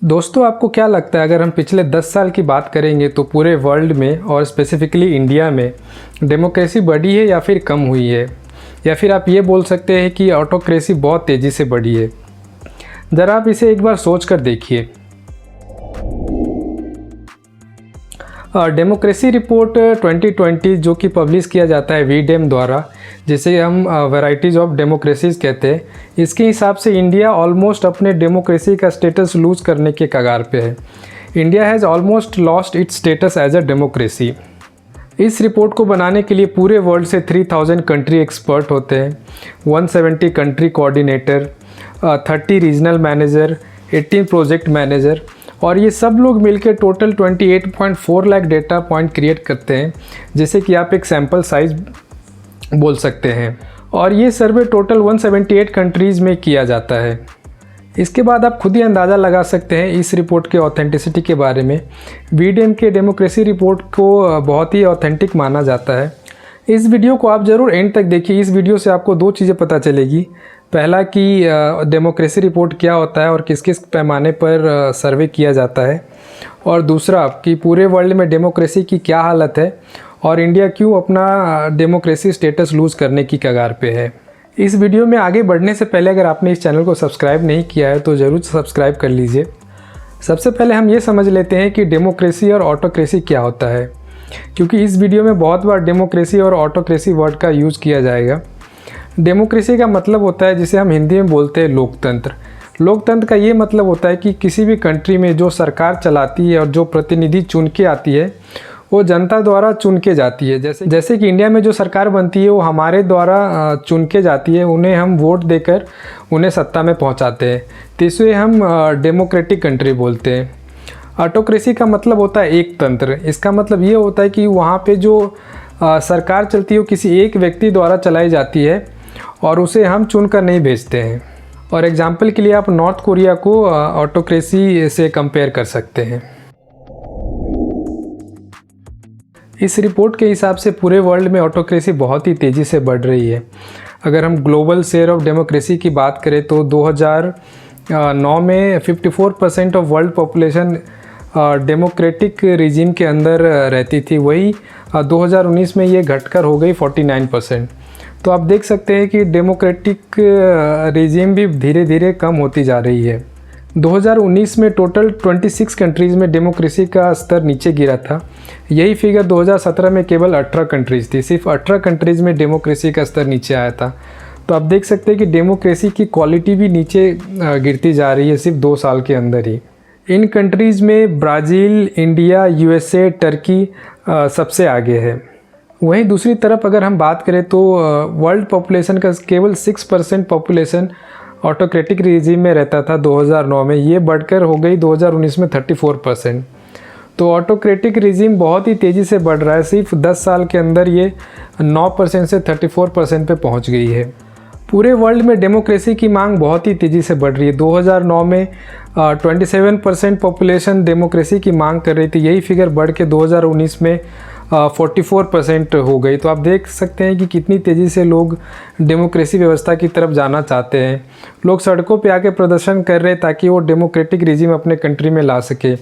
दोस्तों, आपको क्या लगता है अगर हम पिछले 10 साल की बात करेंगे तो पूरे वर्ल्ड में और स्पेसिफिकली इंडिया में डेमोक्रेसी बढ़ी है या फिर कम हुई है, या फिर आप ये बोल सकते हैं कि ऑटोक्रेसी बहुत तेज़ी से बढ़ी है। ज़रा आप इसे एक बार सोच कर देखिए। डेमोक्रेसी रिपोर्ट 2020 जो कि पब्लिश किया जाता है वीडेम द्वारा, जिसे हम वैराइटीज़ ऑफ डेमोक्रेसीज़ कहते हैं, इसके हिसाब से इंडिया ऑलमोस्ट अपने डेमोक्रेसी का स्टेटस लूज़ करने के कगार पे है। India has almost lost its status as a democracy. इस रिपोर्ट को बनाने के लिए पूरे वर्ल्ड से 3000 कंट्री एक्सपर्ट होते हैं, 170 country coordinator, 30 regional manager, 18 project manager, और ये सब लोग मिलकर total 28.4 lakh data point create करते हैं, जैसे कि आप एक सैम्पल साइज बोल सकते हैं। और ये सर्वे टोटल 178 कंट्रीज़ में किया जाता है। इसके बाद आप खुद ही अंदाज़ा लगा सकते हैं इस रिपोर्ट के ऑथेंटिसिटी के बारे में। वीडेम के डेमोक्रेसी रिपोर्ट को बहुत ही ऑथेंटिक माना जाता है। इस वीडियो को आप ज़रूर एंड तक देखिए। इस वीडियो से आपको दो चीज़ें पता चलेगी। पहला कि डेमोक्रेसी रिपोर्ट क्या होता है और किस किस पैमाने पर सर्वे किया जाता है, और दूसरा कि पूरे वर्ल्ड में डेमोक्रेसी की क्या हालत है और इंडिया क्यों अपना डेमोक्रेसी स्टेटस लूज़ करने की कगार पे है। इस वीडियो में आगे बढ़ने से पहले अगर आपने इस चैनल को सब्सक्राइब नहीं किया है तो ज़रूर सब्सक्राइब कर लीजिए। सबसे पहले हम ये समझ लेते हैं कि डेमोक्रेसी और ऑटोक्रेसी क्या होता है, क्योंकि इस वीडियो में बहुत बार डेमोक्रेसी और ऑटोक्रेसी वर्ड का यूज़ किया जाएगा। डेमोक्रेसी का मतलब होता है, जिसे हम हिंदी में बोलते हैं, लोकतंत्र। लोकतंत्र का ये मतलब होता है कि किसी भी कंट्री में जो सरकार चलाती है और जो प्रतिनिधि चुन के आती है वो जनता द्वारा चुन के जाती है। जैसे कि इंडिया में जो सरकार बनती है वो हमारे द्वारा चुन के जाती है, उन्हें हम वोट देकर उन्हें सत्ता में पहुंचाते हैं, तो इसे हम डेमोक्रेटिक कंट्री बोलते हैं। ऑटोक्रेसी का मतलब होता है एक तंत्र। इसका मतलब ये होता है कि वहाँ पे जो सरकार चलती है वो किसी एक व्यक्ति द्वारा चलाई जाती है और उसे हम चुनकर नहीं भेजते हैं। और एग्जाम्पल के लिए आप नॉर्थ कोरिया को ऑटोक्रेसी से कंपेयर कर सकते हैं। इस रिपोर्ट के हिसाब से पूरे वर्ल्ड में ऑटोक्रेसी बहुत ही तेज़ी से बढ़ रही है। अगर हम ग्लोबल शेयर ऑफ डेमोक्रेसी की बात करें तो 2009 में 54% of world population democratic regime के अंदर रहती थी। वही 2019 में ये घटकर हो गई 49%। तो आप देख सकते हैं कि डेमोक्रेटिक रिजीम भी धीरे धीरे कम होती जा रही है। 2019 में टोटल 26 कंट्रीज़ में डेमोक्रेसी का स्तर नीचे गिरा था। यही फिगर 2017 में केवल 18 कंट्रीज़ थी। सिर्फ 18 कंट्रीज़ में डेमोक्रेसी का स्तर नीचे आया था। तो आप देख सकते हैं कि डेमोक्रेसी की क्वालिटी भी नीचे गिरती जा रही है सिर्फ 2 साल के अंदर ही। इन कंट्रीज़ में ब्राज़ील, इंडिया, यूएसए, टर्की सबसे आगे है। वहीं दूसरी तरफ अगर हम बात करें तो वर्ल्ड पॉपुलेशन का केवल 6% पॉपुलेशन ऑटोक्रेटिक रिजीम में रहता था 2009 में। ये बढ़कर हो गई 2019 में 34%। तो ऑटोक्रेटिक रिजीम बहुत ही तेज़ी से बढ़ रहा है। सिर्फ 10 साल के अंदर ये 9% से 34% पे पहुंच गई है। पूरे वर्ल्ड में डेमोक्रेसी की मांग बहुत ही तेज़ी से बढ़ रही है। 2009 में 27% पॉपुलेशन डेमोक्रेसी की मांग कर रही थी। यही फिगर बढ़ के 2019 में 44% हो गई। तो आप देख सकते हैं कि कितनी तेज़ी से लोग डेमोक्रेसी व्यवस्था की तरफ जाना चाहते हैं। लोग सड़कों पे आके प्रदर्शन कर रहे हैं ताकि वो डेमोक्रेटिक रिजीम अपने कंट्री में ला सके।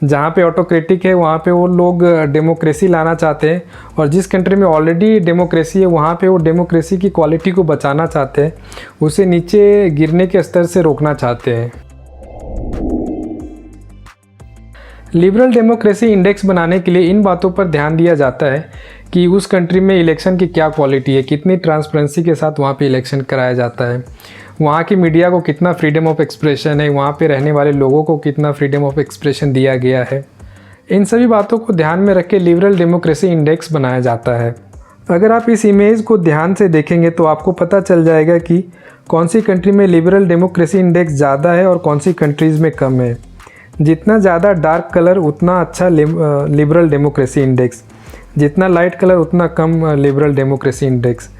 जहाँ पे ऑटोक्रेटिक है वहाँ पे वो लोग डेमोक्रेसी लाना चाहते हैं, और जिस कंट्री में ऑलरेडी डेमोक्रेसी है वहाँ पे वो डेमोक्रेसी की क्वालिटी को बचाना चाहते हैं, उसे नीचे गिरने के स्तर से रोकना चाहते हैं। लिबरल डेमोक्रेसी इंडेक्स बनाने के लिए इन बातों पर ध्यान दिया जाता है कि उस कंट्री में इलेक्शन की क्या क्वालिटी है, कितनी ट्रांसपेरेंसी के साथ वहाँ पे इलेक्शन कराया जाता है, वहाँ की मीडिया को कितना फ्रीडम ऑफ एक्सप्रेशन है, वहाँ पे रहने वाले लोगों को कितना फ्रीडम ऑफ एक्सप्रेशन दिया गया है। इन सभी बातों को ध्यान में रख के लिबरल डेमोक्रेसी इंडेक्स बनाया जाता है। अगर आप इस इमेज को ध्यान से देखेंगे तो आपको पता चल जाएगा कि कौन सी कंट्री में लिबरल डेमोक्रेसी इंडेक्स ज़्यादा है और कौन सी कंट्रीज़ में कम है। जितना ज़्यादा डार्क कलर उतना अच्छा लिबरल डेमोक्रेसी इंडेक्स, जितना लाइट कलर उतना कम लिबरल डेमोक्रेसी इंडेक्स।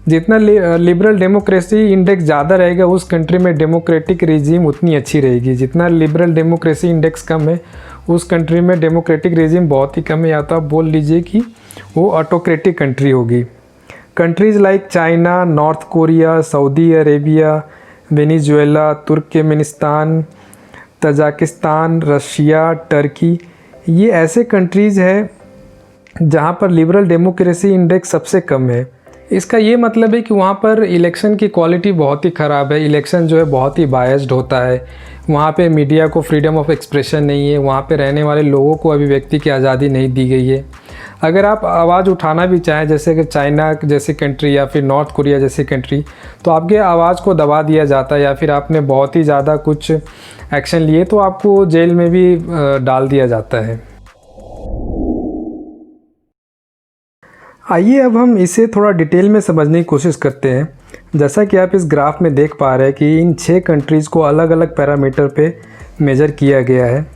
जितना लिबरल डेमोक्रेसी इंडेक्स ज़्यादा रहेगा उस कंट्री में डेमोक्रेटिक रिजीम उतनी अच्छी रहेगी। जितना लिबरल डेमोक्रेसी इंडेक्स कम है उस कंट्री में डेमोक्रेटिक रिजीम बहुत ही कम है, या तो आप बोल लीजिए कि वो ऑटोक्रेटिक कंट्री होगी। Countries like China, north Korea, Saudi Arabia, Venezuela, Turkmenistan, Tajikistan, Russia, Turkey, ये ऐसे कंट्रीज़ हैं जहाँ पर लिबरल डेमोक्रेसी इंडेक्स सबसे कम है। इसका ये मतलब है कि वहाँ पर इलेक्शन की क्वालिटी बहुत ही ख़राब है। इलेक्शन जो है बहुत ही बायस्ड होता है। वहाँ पे मीडिया को फ्रीडम ऑफ एक्सप्रेशन नहीं है। वहाँ पे रहने वाले लोगों को अभिव्यक्ति की आज़ादी नहीं दी गई है। अगर आप आवाज़ उठाना भी चाहें, जैसे कि चाइना जैसी कंट्री या फिर नॉर्थ कोरिया जैसी कंट्री, तो आपके आवाज़ को दबा दिया जाता है, या फिर आपने बहुत ही ज़्यादा कुछ एक्शन लिए तो आपको जेल में भी डाल दिया जाता है। आइए अब हम इसे थोड़ा डिटेल में समझने की कोशिश करते हैं। जैसा कि आप इस ग्राफ में देख पा रहे हैं कि इन 6 कंट्रीज़ को अलग अलग पैरामीटर पे मेजर किया गया है,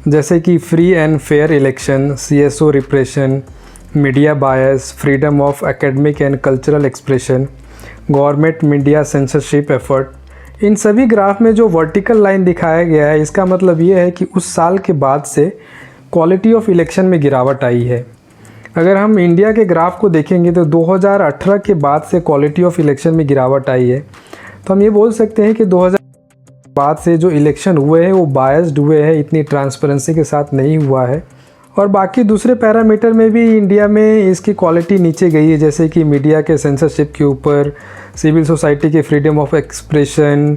जैसे कि free and fair election, CSO repression, media bias, freedom of academic and cultural expression, government media censorship effort. इन सभी ग्राफ में जो वर्टिकल लाइन दिखाया गया है, इसका मतलब ये है कि उस साल के बाद से क्वालिटी ऑफ इलेक्शन में गिरावट आई है। अगर हम इंडिया के ग्राफ को देखेंगे तो 2018 के बाद से क्वालिटी ऑफ इलेक्शन में गिरावट आई है। तो हम ये बोल सकते हैं कि 2000 बाद से जो इलेक्शन हुए हैं वो बायस्ड हुए हैं, इतनी ट्रांसपेरेंसी के साथ नहीं हुआ है। और बाकी दूसरे पैरामीटर में भी इंडिया में इसकी क्वालिटी नीचे गई है, जैसे कि मीडिया के सेंसरशिप के ऊपर, सिविल सोसाइटी के freedom of expression,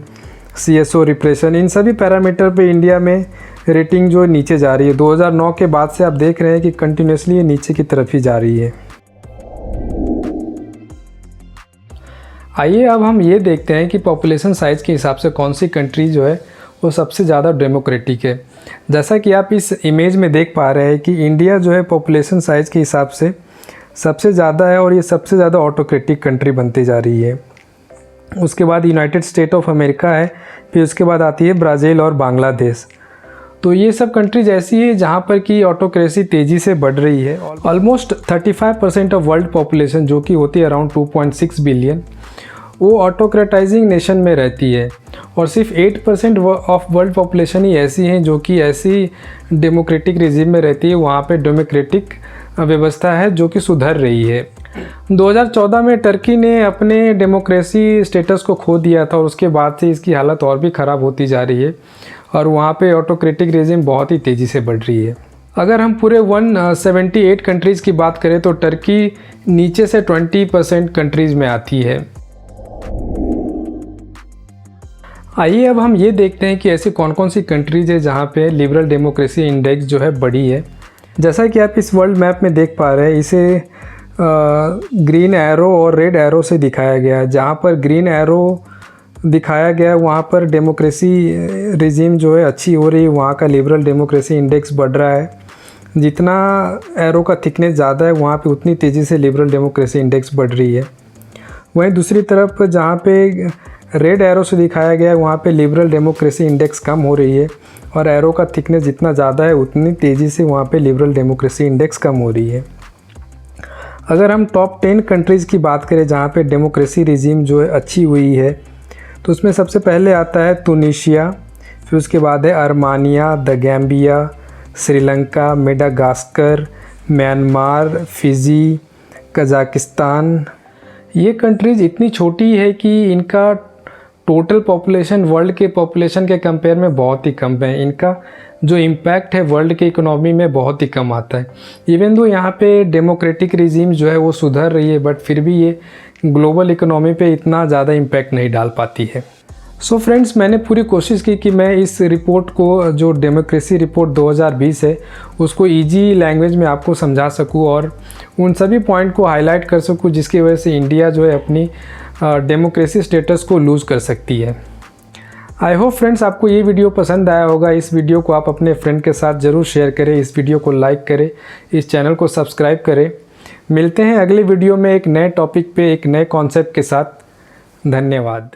CSO repression, इन सभी पैरामीटर पे इंडिया में रेटिंग जो नीचे जा रही है। 2009 के बाद से आप देख रहे हैं कि कंटिन्यूसली ये नीचे की तरफ ही जा रही है। आइए अब हम ये देखते हैं कि पॉपुलेशन साइज़ के हिसाब से कौन सी कंट्री जो है वो सबसे ज़्यादा डेमोक्रेटिक है। जैसा कि आप इस इमेज में देख पा रहे हैं कि इंडिया जो है पॉपुलेशन साइज़ के हिसाब से सबसे ज़्यादा है और ये सबसे ज़्यादा ऑटोक्रेटिक कंट्री बनती जा रही है। उसके बाद यूनाइटेड स्टेट ऑफ अमेरिका है, फिर उसके बाद आती है ब्राज़ील और बांग्लादेश। तो ये सब कंट्रीज ऐसी है जहाँ पर कि ऑटोक्रेसी तेज़ी से बढ़ रही है। ऑलमोस्ट 35% ऑफ वर्ल्ड पॉपुलेशन, जो कि होती है अराउंड 2.6 बिलियन, वो ऑटोक्रेटाइजिंग नेशन में रहती है। और सिर्फ 8% ऑफ वर्ल्ड पॉपुलेशन ही ऐसी हैं जो कि ऐसी डेमोक्रेटिक रिजीम में रहती है, वहाँ पे डेमोक्रेटिक व्यवस्था है जो कि सुधर रही है। 2014 में टर्की ने अपने डेमोक्रेसी स्टेटस को खो दिया था और उसके बाद से इसकी हालत और भी ख़राब होती जा रही है और वहाँ पे ऑटोक्रेटिक रिजीम बहुत ही तेज़ी से बढ़ रही है। अगर हम पूरे 178 कंट्रीज़ की बात करें तो टर्की नीचे से 20% कंट्रीज़ में आती है। आइए अब हम ये देखते हैं कि ऐसी कौन कौन सी कंट्रीज़ है जहाँ पे लिबरल डेमोक्रेसी इंडेक्स जो है बढ़ी है। जैसा कि आप इस वर्ल्ड मैप में देख पा रहे हैं, इसे ग्रीन एरो और रेड एरो से दिखाया गया है। जहाँ पर ग्रीन एरो दिखाया गया है वहाँ पर डेमोक्रेसी रिजीम जो है अच्छी हो रही है, वहाँ का लिबरल डेमोक्रेसी इंडेक्स बढ़ रहा है। जितना एरो का थिकनेस ज़्यादा है वहाँ पे उतनी तेज़ी से लिबरल डेमोक्रेसी इंडेक्स बढ़ रही है। वहीं दूसरी तरफ जहाँ पे रेड एरो से दिखाया गया है वहाँ पे लिबरल डेमोक्रेसी इंडेक्स कम हो रही है और एरो का थिकनेस जितना ज़्यादा है उतनी तेज़ी से वहाँ पे लिबरल डेमोक्रेसी इंडेक्स कम हो रही है। अगर हम टॉप 10 कंट्रीज़ की बात करें जहाँ पे डेमोक्रेसी रिजीम जो है अच्छी हुई है, तो उसमें सबसे पहले आता है तुनिशिया, फिर उसके बाद है Armenia, the Gambia, Sri Lanka, Madagascar, Myanmar, Fiji, Kazakhstan. ये कंट्रीज़ इतनी छोटी है कि इनका टोटल पॉपुलेशन वर्ल्ड के पॉपुलेशन के कंपेयर में बहुत ही कम है। इनका जो इम्पैक्ट है वर्ल्ड के इकोनॉमी में बहुत ही कम आता है। इवन दो यहाँ पे डेमोक्रेटिक रिजीम जो है वो सुधर रही है, बट फिर भी ये ग्लोबल इकोनॉमी पे इतना ज़्यादा इम्पैक्ट नहीं डाल पाती है। सो फ्रेंड्स, मैंने पूरी कोशिश की कि मैं इस रिपोर्ट को, जो डेमोक्रेसी रिपोर्ट 2020 है, उसको इजी लैंग्वेज में आपको समझा सकूं और उन सभी पॉइंट को हाईलाइट कर सकूं जिसकी वजह से इंडिया जो है अपनी डेमोक्रेसी स्टेटस को लूज़ कर सकती है। आई होप फ्रेंड्स आपको ये वीडियो पसंद आया होगा। इस वीडियो को आप अपने फ्रेंड के साथ ज़रूर शेयर करें, इस वीडियो को लाइक करें, इस चैनल को सब्सक्राइब करें। मिलते हैं अगले वीडियो में एक नए टॉपिक पे, एक नए कॉन्सेप्ट के साथ। धन्यवाद।